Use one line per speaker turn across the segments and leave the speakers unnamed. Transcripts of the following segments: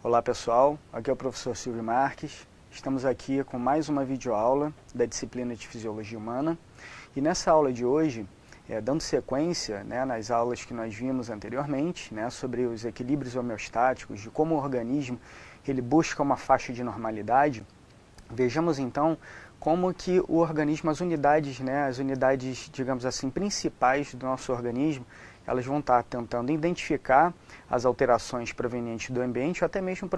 Olá pessoal, aqui é o professor Silvio Marques. Estamos aqui com mais uma videoaula da disciplina de Fisiologia Humana. E nessa aula de hoje, dando sequência nas aulas que nós vimos anteriormente, sobre os equilíbrios homeostáticos, de como o organismo ele busca uma faixa de normalidade, vejamos então como que o organismo, as unidades, digamos assim, principais do nosso organismo, elas vão estar tentando identificar as alterações provenientes do ambiente, ou até mesmo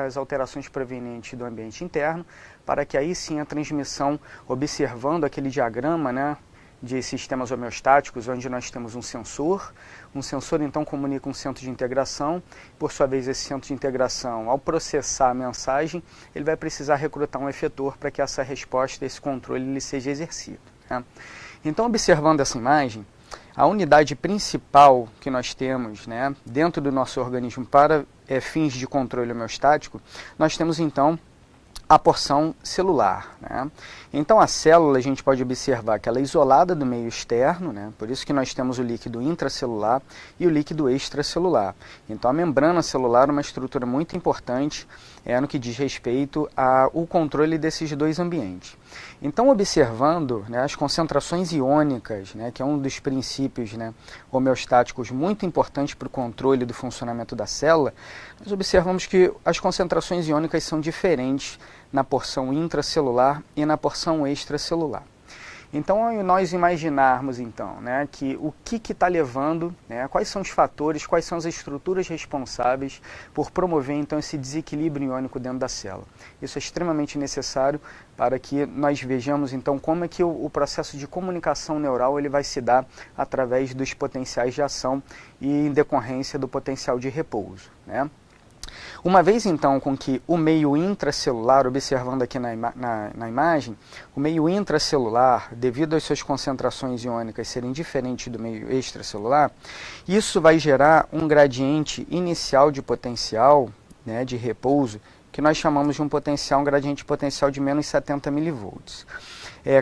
as alterações provenientes do ambiente interno, para que aí sim a transmissão, observando aquele diagrama, de sistemas homeostáticos, onde nós temos um sensor então comunica um centro de integração, por sua vez esse centro de integração, ao processar a mensagem, ele vai precisar recrutar um efetor para que essa resposta, esse controle, ele seja exercido. Então, observando essa imagem, a unidade principal que nós temos dentro do nosso organismo para fins de controle homeostático, nós temos então a porção celular. Então a célula a gente pode observar que ela é isolada do meio externo, por isso que nós temos o líquido intracelular e o líquido extracelular. Então a membrana celular é uma estrutura muito importante no que diz respeito ao controle desses dois ambientes. Então observando as concentrações iônicas, que é um dos princípios homeostáticos muito importantes para o controle do funcionamento da célula, nós observamos que as concentrações iônicas são diferentes na porção intracelular e na porção extracelular. Então, ao nós imaginarmos então, que o que está levando, quais são os fatores, quais são as estruturas responsáveis por promover então esse desequilíbrio iônico dentro da célula. Isso é extremamente necessário para que nós vejamos então como é que o processo de comunicação neural ele vai se dar através dos potenciais de ação e em decorrência do potencial de repouso. Uma vez então com que o meio intracelular, observando aqui na imagem, o meio intracelular, devido às suas concentrações iônicas serem diferentes do meio extracelular, isso vai gerar um gradiente inicial de potencial, de repouso, que nós chamamos de um gradiente potencial de menos 70 mV.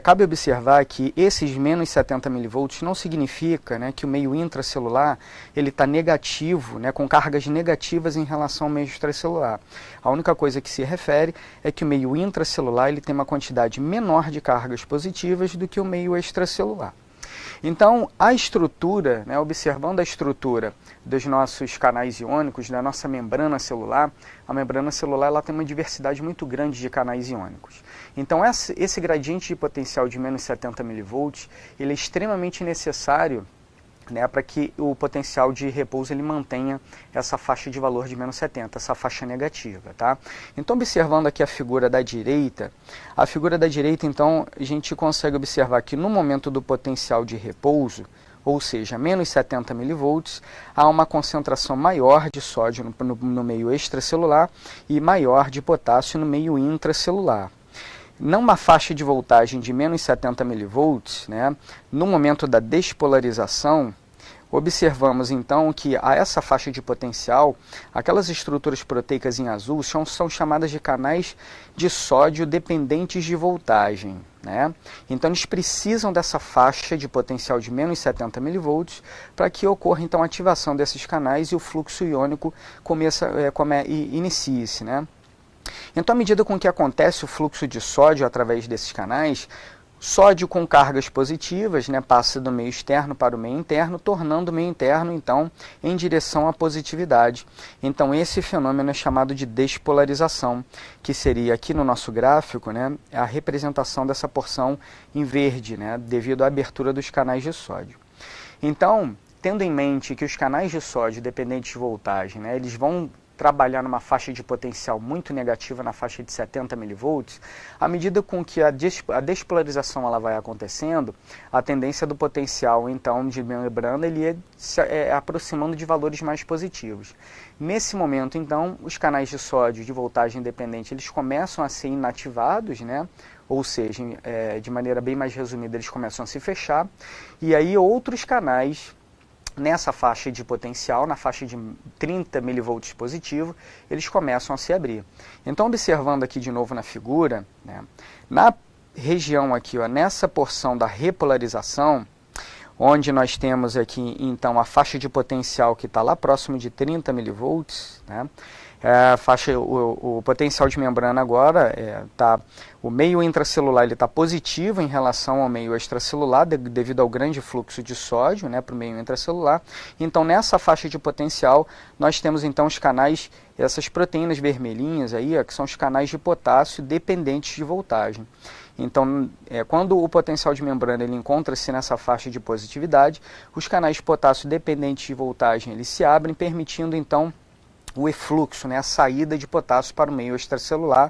Cabe observar que esses menos 70 mV não significa que o meio intracelular está negativo, com cargas negativas em relação ao meio extracelular. A única coisa que se refere é que o meio intracelular ele tem uma quantidade menor de cargas positivas do que o meio extracelular. Então, a estrutura, observando a estrutura dos nossos canais iônicos, da nossa membrana celular, a membrana celular ela tem uma diversidade muito grande de canais iônicos. Então, esse gradiente de potencial de menos 70 mV, ele é extremamente necessário para que o potencial de repouso ele mantenha essa faixa de valor de menos 70, essa faixa negativa. Então, observando aqui a figura da direita, então, a gente consegue observar que no momento do potencial de repouso, ou seja, menos 70 mV, há uma concentração maior de sódio no meio extracelular e maior de potássio no meio intracelular. Numa faixa de voltagem de menos 70 mV, no momento da despolarização, observamos então que a essa faixa de potencial, aquelas estruturas proteicas em azul são chamadas de canais de sódio dependentes de voltagem. Então eles precisam dessa faixa de potencial de menos 70 mV para que ocorra então a ativação desses canais e o fluxo iônico inicie-se. Então, à medida com que acontece o fluxo de sódio através desses canais, sódio com cargas positivas passa do meio externo para o meio interno, tornando o meio interno, então, em direção à positividade. Então, esse fenômeno é chamado de despolarização, que seria aqui no nosso gráfico a representação dessa porção em verde, devido à abertura dos canais de sódio. Então, tendo em mente que os canais de sódio dependentes de voltagem, eles vão trabalhar numa faixa de potencial muito negativa, na faixa de 70 mV, à medida com que a despolarização ela vai acontecendo, a tendência do potencial então de membrana ele é aproximando de valores mais positivos. Nesse momento, então, os canais de sódio de voltagem dependente eles começam a ser inativados, ou seja, de maneira bem mais resumida, eles começam a se fechar, e aí outros canais nessa faixa de potencial, na faixa de 30 mV positivo, eles começam a se abrir. Então, observando aqui de novo na figura, na região aqui, nessa porção da repolarização, onde nós temos aqui, então, a faixa de potencial que está lá próximo de 30 mV, o potencial de membrana agora o meio intracelular está positivo em relação ao meio extracelular devido ao grande fluxo de sódio, né, para o meio intracelular. Então nessa faixa de potencial nós temos então os canais, essas proteínas vermelhinhas aí, que são os canais de potássio dependentes de voltagem. Então, quando o potencial de membrana ele encontra-se nessa faixa de positividade, os canais de potássio dependentes de voltagem eles se abrem, permitindo então o efluxo, né, a saída de potássio para o meio extracelular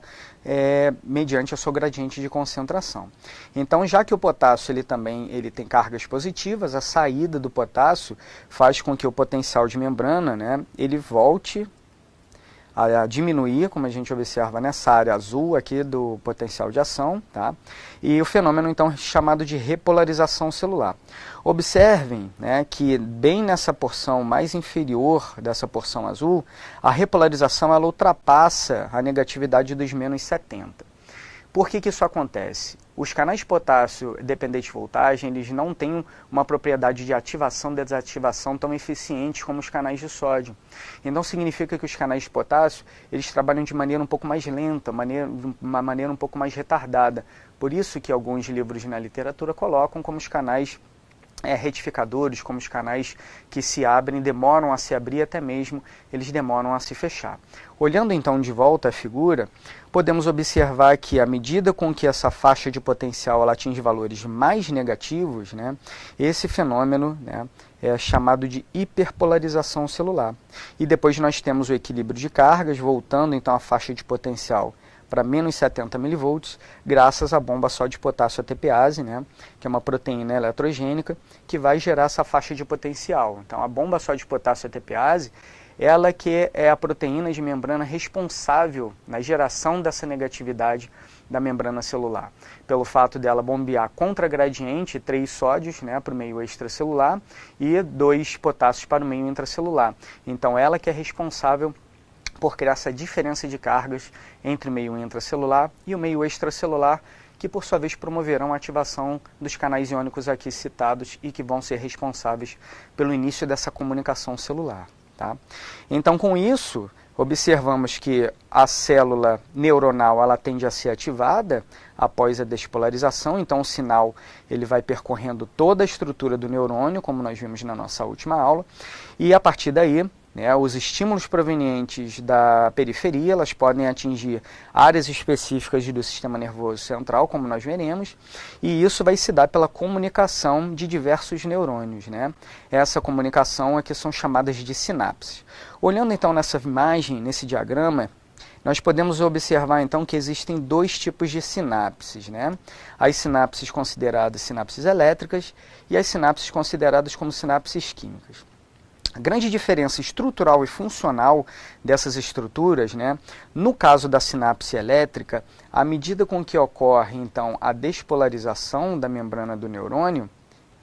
mediante a sua gradiente de concentração. Então, já que o potássio ele tem cargas positivas, a saída do potássio faz com que o potencial de membrana, né, ele volte a diminuir, como a gente observa nessa área azul aqui do potencial de ação, tá? E o fenômeno então é chamado de repolarização celular. Observem, né, que bem nessa porção mais inferior dessa porção azul, a repolarização ela ultrapassa a negatividade dos menos 70. Por que isso acontece? Os canais de potássio dependentes de voltagem, eles não têm uma propriedade de ativação e desativação tão eficiente como os canais de sódio. Então significa que os canais de potássio, eles trabalham de maneira um pouco mais lenta, uma maneira um pouco mais retardada. Por isso que alguns livros na literatura colocam como os canais retificadores, como os canais que se abrem, demoram a se abrir, até mesmo eles demoram a se fechar. Olhando então de volta a figura, podemos observar que à medida com que essa faixa de potencial ela atinge valores mais negativos, né, esse fenômeno, né, é chamado de hiperpolarização celular. E depois nós temos o equilíbrio de cargas, voltando então a faixa de potencial para menos 70 mV, graças à bomba só de potássio ATPase, né, que é uma proteína eletrogênica, que vai gerar essa faixa de potencial. Então, a bomba só de potássio ATPase, ela que é a proteína de membrana responsável na geração dessa negatividade da membrana celular, pelo fato dela bombear contragradiente 3 sódios, né, para o meio extracelular e 2 potássios para o meio intracelular. Então, ela que é responsável por criar essa diferença de cargas entre o meio intracelular e o meio extracelular, que por sua vez promoverão a ativação dos canais iônicos aqui citados e que vão ser responsáveis pelo início dessa comunicação celular. Tá? Então, com isso, observamos que a célula neuronal ela tende a ser ativada após a despolarização, então o sinal ele vai percorrendo toda a estrutura do neurônio, como nós vimos na nossa última aula, e a partir daí, né, os estímulos provenientes da periferia, elas podem atingir áreas específicas do sistema nervoso central, como nós veremos, e isso vai se dar pela comunicação de diversos neurônios, né? Essa comunicação aqui são chamadas de sinapses. Olhando então nessa imagem, nesse diagrama, nós podemos observar então que existem 2 tipos de sinapses, né? As sinapses consideradas sinapses elétricas e as sinapses consideradas como sinapses químicas. A grande diferença estrutural e funcional dessas estruturas, né, no caso da sinapse elétrica, à medida com que ocorre então a despolarização da membrana do neurônio,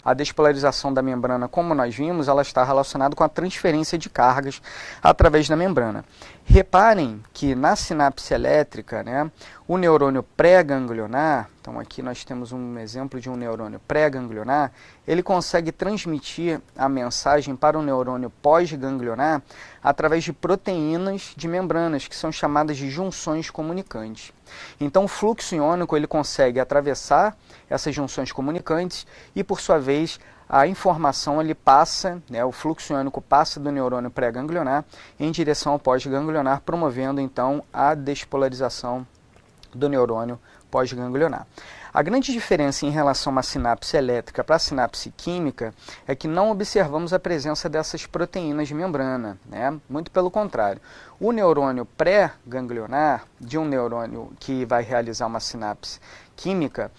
a despolarização da membrana, como nós vimos, ela está relacionada com a transferência de cargas através da membrana. Reparem que na sinapse elétrica, né, o neurônio pré-ganglionar, então aqui nós temos um exemplo de um neurônio pré-ganglionar, ele consegue transmitir a mensagem para o neurônio pós-ganglionar através de proteínas de membranas, que são chamadas de junções comunicantes. Então o fluxo iônico ele consegue atravessar essas junções comunicantes e, por sua vez, a informação ele passa, né, o fluxo iônico passa do neurônio pré-ganglionar em direção ao pós-ganglionar, promovendo então a despolarização do neurônio pós-ganglionar. A grande diferença em relação a uma sinapse elétrica para a sinapse química é que não observamos a presença dessas proteínas de membrana, né? Muito pelo contrário. O neurônio pré-ganglionar, de um neurônio que vai realizar uma sinapse química,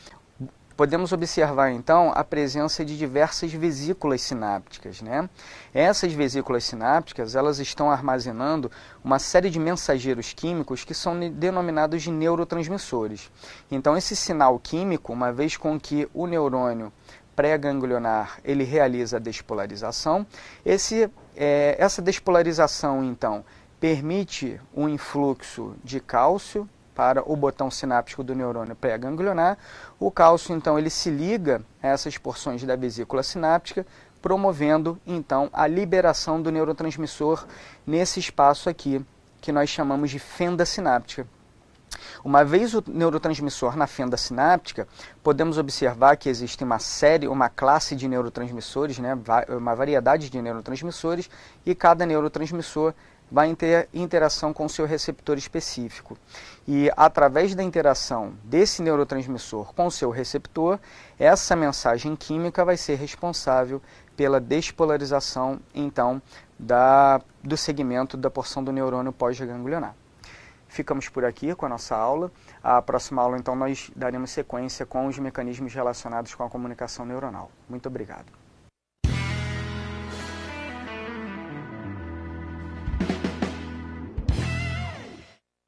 podemos observar, então, a presença de diversas vesículas sinápticas, né? Essas vesículas sinápticas, elas estão armazenando uma série de mensageiros químicos que são denominados de neurotransmissores. Então, esse sinal químico, uma vez com que o neurônio pré-ganglionar ele realiza a despolarização, essa despolarização, então, permite um influxo de cálcio para o botão sináptico do neurônio pré-ganglionar. O cálcio, então, ele se liga a essas porções da vesícula sináptica, promovendo, então, a liberação do neurotransmissor nesse espaço aqui, que nós chamamos de fenda sináptica. Uma vez o neurotransmissor na fenda sináptica, podemos observar que existe uma classe de neurotransmissores, né, uma variedade de neurotransmissores, e cada neurotransmissor vai ter interação com o seu receptor específico. E através da interação desse neurotransmissor com o seu receptor, essa mensagem química vai ser responsável pela despolarização, então, do segmento da porção do neurônio pós-ganglionar. Ficamos por aqui com a nossa aula. A próxima aula, então, nós daremos sequência com os mecanismos relacionados com a comunicação neuronal. Muito obrigado.